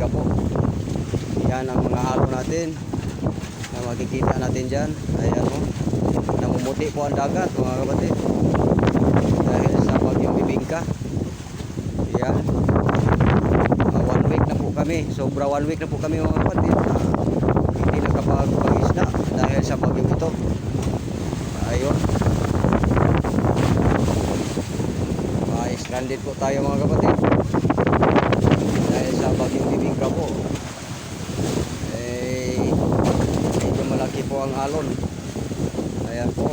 bibingka po. Yan ang mga halo natin na makikita natin dyan. Ayan o, namumuti po ang dagat mga kapatid dahil sa bagyong bibingka. Yan, 1 week na po kami, sobra 1 week na po kami mga kapatid, hindi nakapag-isda dahil sa bagyong ito. Ayun, stranded po tayo mga kapatid dahil sa bagyong bibingka po. Medyo malaki po ang alon. Ayan po,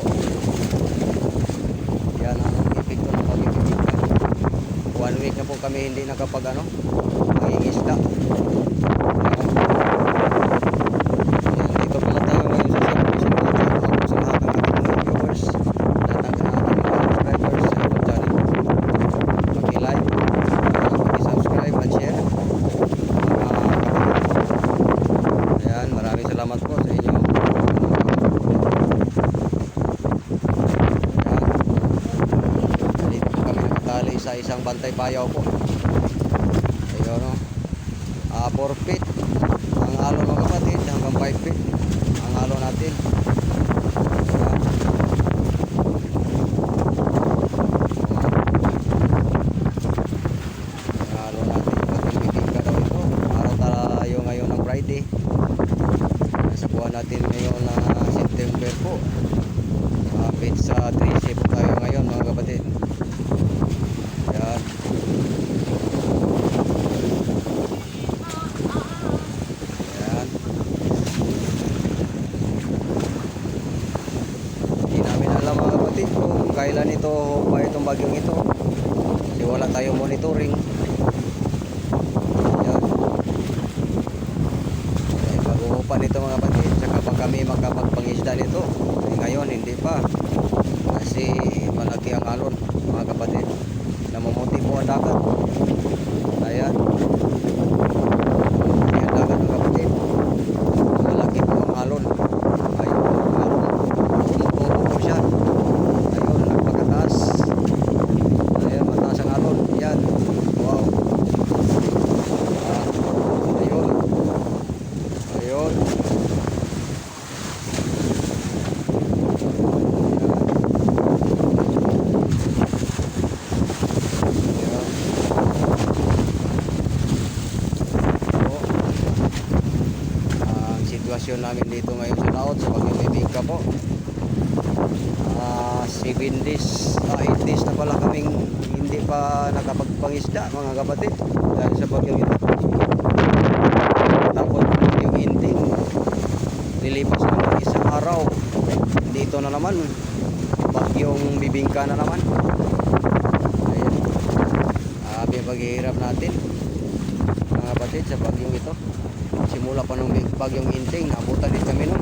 yan ang epekto ng bagyong bibingka. 1 week na po kami hindi nakapag mangingisda. Ayan, dito pala tayo ngayon sa subdivision po. Ako sa lahat ng ating mga viewers, lahat ng ating mga subscribers sa YouTube channel, paki-like, paki-subscribe and share. Ayan, maraming salamat po sa inyo. Sa isang bantay bayaw po. Ayun o, 4 feet ang alon mga kapatid, hanggang 5 feet ang alon natin. Ayan. Ang alon natin, pagkakibigka daw ito. Araw tayo ngayon ng Friday. Nasa buwan natin ngayon na September po. Kapit sa 13 po tayo ngayon mga kapatid. Yan. Yan. Hindi namin alam mga kapatid kung kailan ito pa itong bagyong ito. Kasi wala tayong monitoring. Yan. Pag-uupan ito mga kapatid. Saka pag kami makapagpangisda nito. Ngayon hindi pa. Kasi malaki ang alon mga kapatid. Namumuti po ang dagat. Ayan. Ayan dagat mga kapatid. Malaki po ang alon. Ayun ang alon. Tumutubo po siya. Ayun, nagpagkataas. Ayan, mataas ang alon. Ayan. Wow. Ayun. Ayun. Sitwasyon namin dito ngayon sa laot sa bagyong bibingka po. 7 days, 8 days na pala kaming hindi pa nakapagpangisda mga kapatid dahil sa bagyong ito. Tapos yung inting nilipas na ng isang araw, dito na naman bagyong bibingka na naman. Ayan, yung paghihirap natin mga kapatid sa bagyong ito. Simula pa nung bagyong inting, naabutan din kami nun.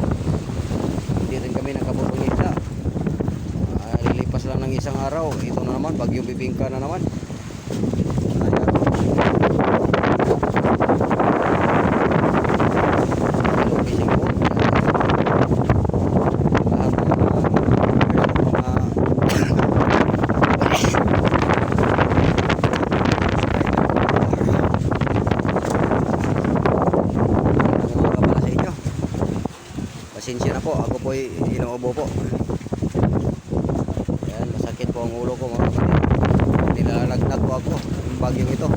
Hindi rin kami nakabutong isda. Lilipas lang ng isang araw. Ito na naman, bagyong bibingka na naman. Ayan. Hello, fishing po. Lahat ng pasensya na po, ako po inuubo po. Ayan, masakit po ang ulo ko mga kapatid. Nilalagnat po ako yung bagyong ito.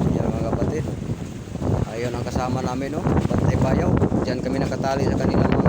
Ayan mga kapatid. Ayun ang kasama namin, no? Bantay bayaw. Diyan kami nakatali sa kanilang mga